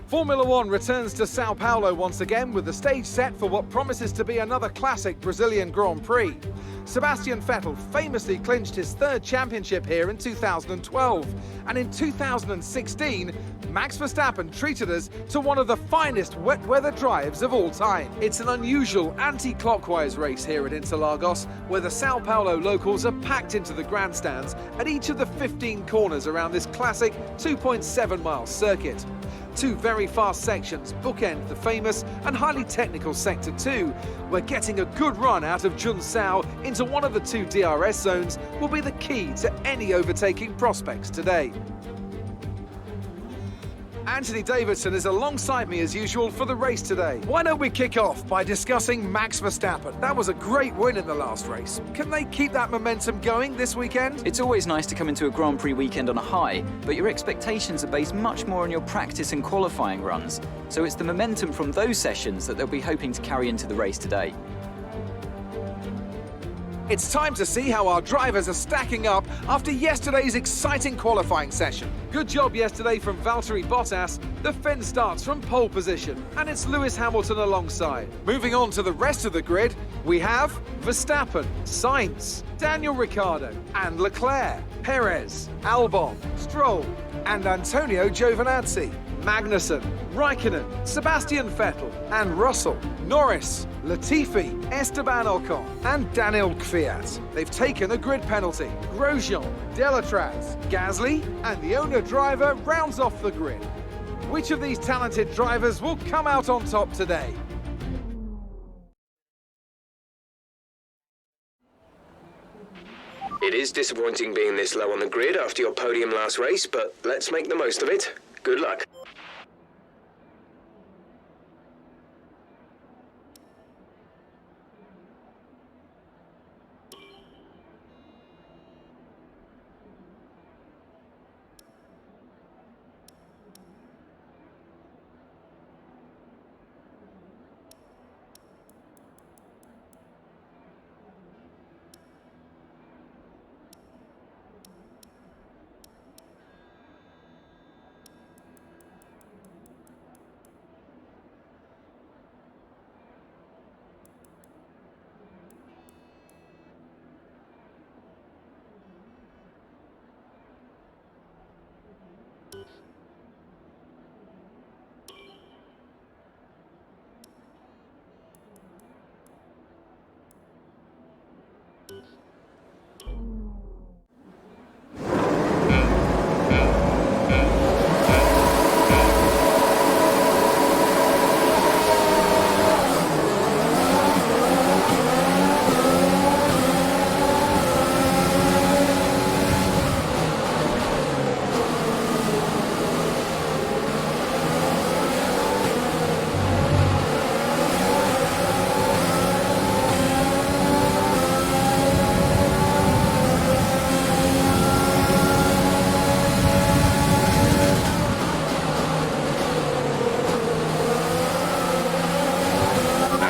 Formula One returns to Sao Paulo once again with the stage set for what promises to be another classic Brazilian Grand Prix. Sebastian Vettel famously clinched his third championship here in 2012, and in 2016, Max Verstappen treated us to one of the finest wet weather drives of all time. It's an unusual anti-clockwise race here at Interlagos, where the Sao Paulo locals are packed into the grandstands at each of the 15 corners around this classic 2.7-mile circuit. Two very fast sections bookend the famous and highly technical Sector 2, where getting a good run out of Junsao into one of the two DRS zones will be the key to any overtaking prospects today. Anthony Davidson is alongside me as usual for the race today. Why don't we kick off by discussing Max Verstappen? That was a great win in the last race. Can they keep that momentum going this weekend? It's always nice to come into a Grand Prix weekend on a high, but your expectations are based much more on your practice and qualifying runs. So it's the momentum from those sessions that they'll be hoping to carry into the race today. It's time to see how our drivers are stacking up after yesterday's exciting qualifying session. Good job yesterday from Valtteri Bottas. The Finn starts from pole position, and it's Lewis Hamilton alongside. Moving on to the rest of the grid, we have Verstappen, Sainz, Daniel Ricciardo, and Leclerc, Perez, Albon, Stroll, and Antonio Giovinazzi, Magnussen, Raikkonen, Sebastian Vettel, and Russell, Norris, Latifi, Esteban Ocon, and Daniel Kvyat. They've taken a grid penalty. Grosjean, Delatraz, Gasly, and the owner-driver rounds off the grid. Which of these talented drivers will come out on top today? It is disappointing being this low on the grid after your podium last race, but let's make the most of it. Good luck.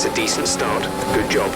That's a decent start. Good job.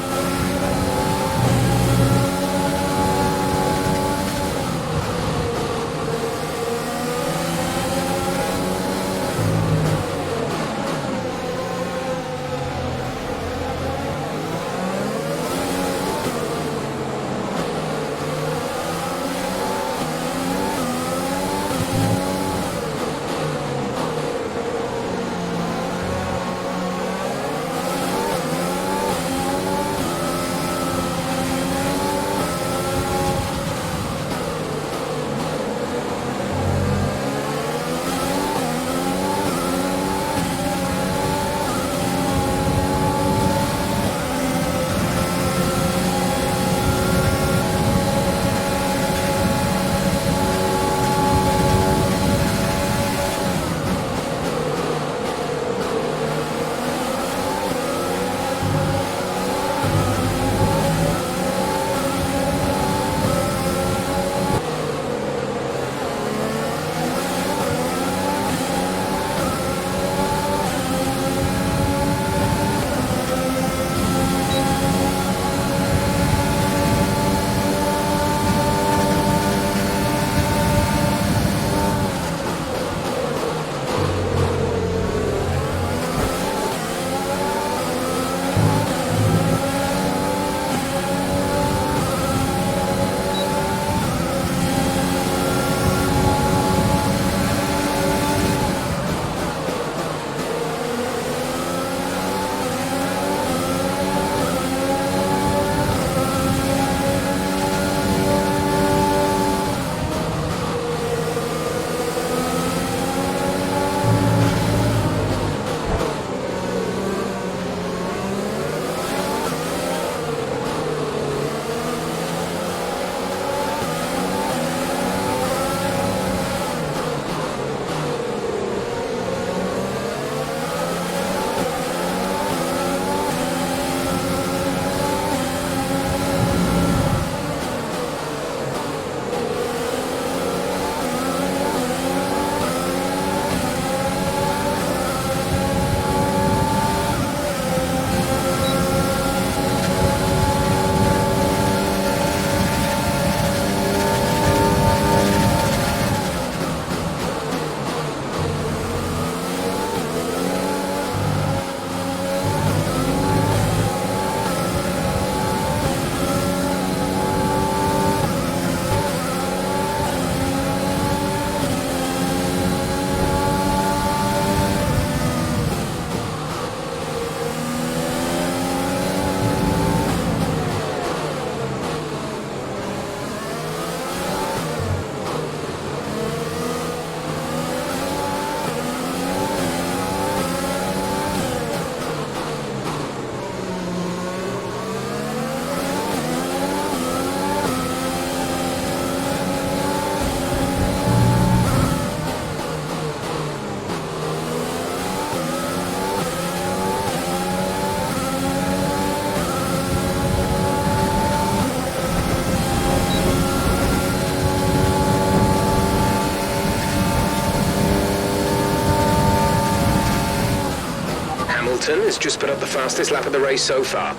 Hamilton has just put up the fastest lap of the race so far.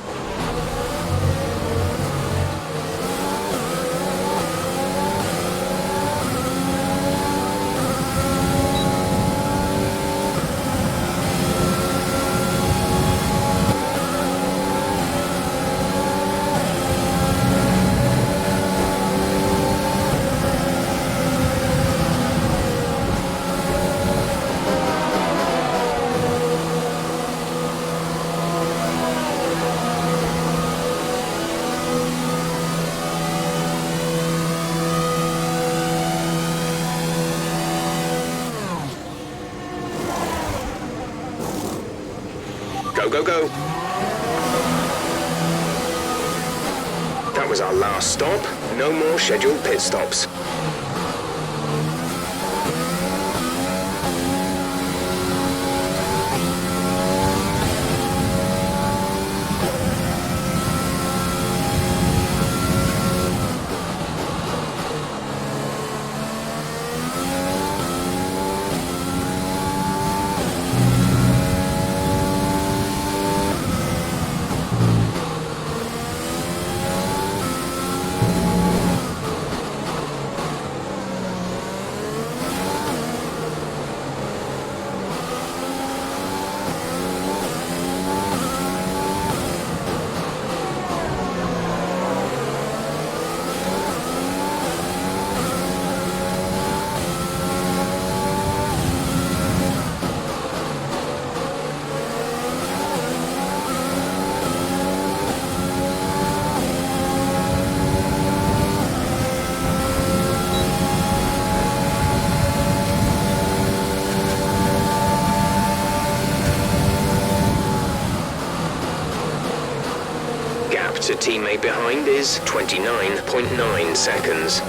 Go, go, go. That was our last stop. No more scheduled pit stops. To teammate behind is 29.9 seconds.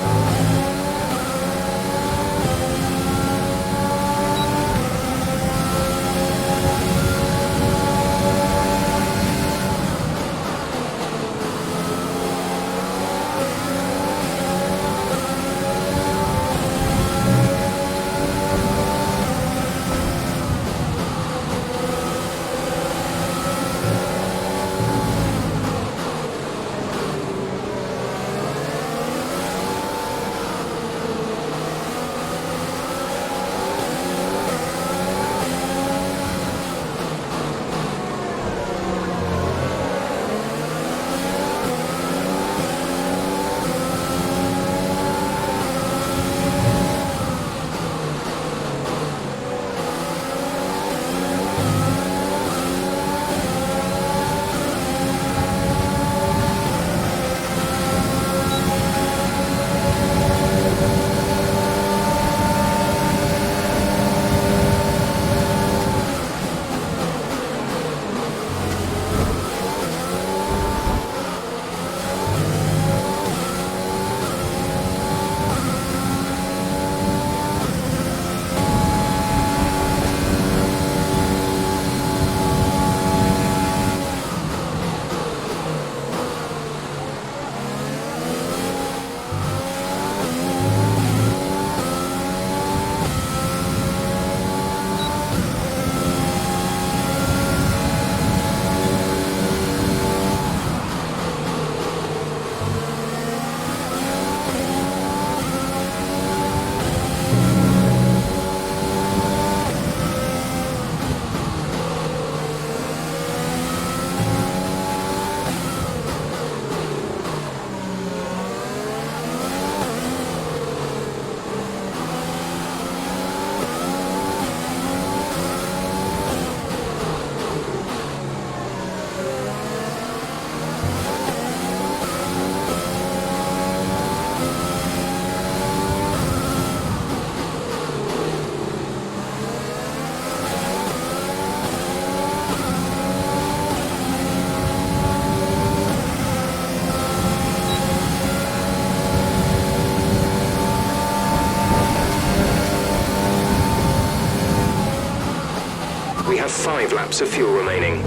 We have 5 laps of fuel remaining.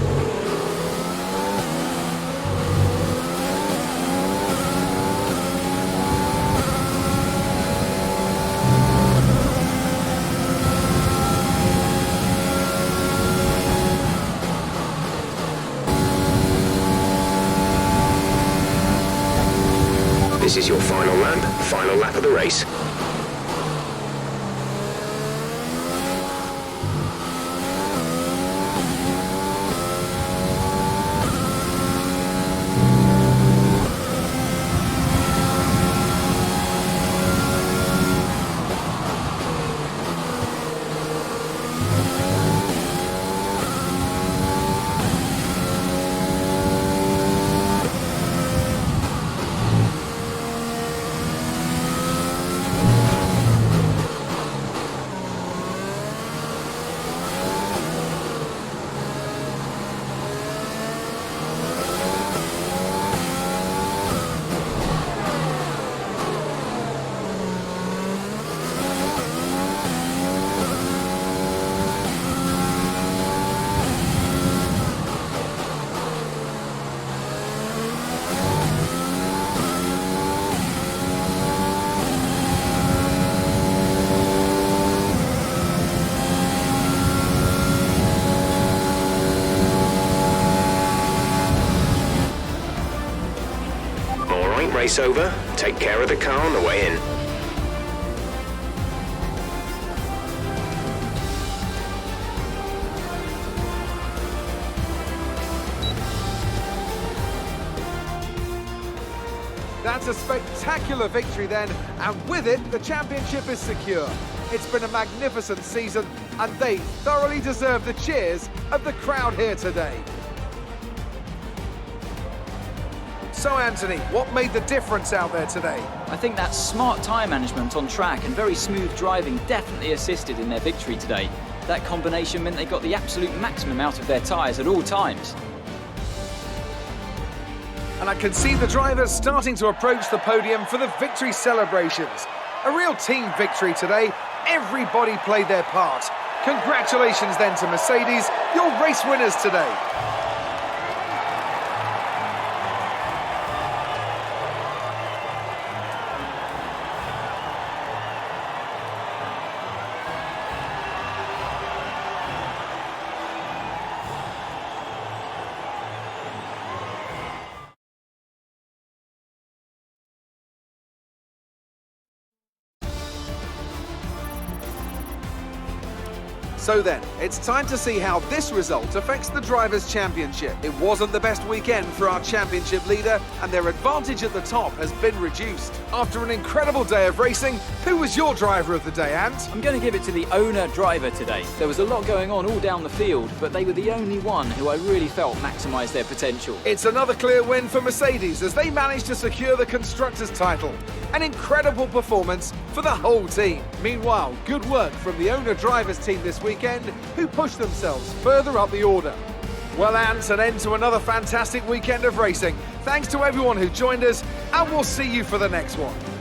This is your final lap of the race. Race over. Take care of the car on the way in. That's a spectacular victory then, and with it, the championship is secure. It's been a magnificent season, and they thoroughly deserve the cheers of the crowd here today. So Anthony, what made the difference out there today? I think that smart tyre management on track and very smooth driving definitely assisted in their victory today. That combination meant they got the absolute maximum out of their tyres at all times. And I can see the drivers starting to approach the podium for the victory celebrations. A real team victory today. Everybody played their part. Congratulations then to Mercedes, your race winners today. So then, it's time to see how this result affects the Drivers' Championship. It wasn't the best weekend for our championship leader, and their advantage at the top has been reduced. After an incredible day of racing, who was your driver of the day, Ant? I'm going to give it to the owner driver today. There was a lot going on all down the field, but they were the only one who I really felt maximised their potential. It's another clear win for Mercedes as they managed to secure the Constructors' title. An incredible performance for the whole team. Meanwhile, good work from the owner drivers team this weekend, who pushed themselves further up the order. Well, Ant, an end to another fantastic weekend of racing. Thanks to everyone who joined us, and we'll see you for the next one.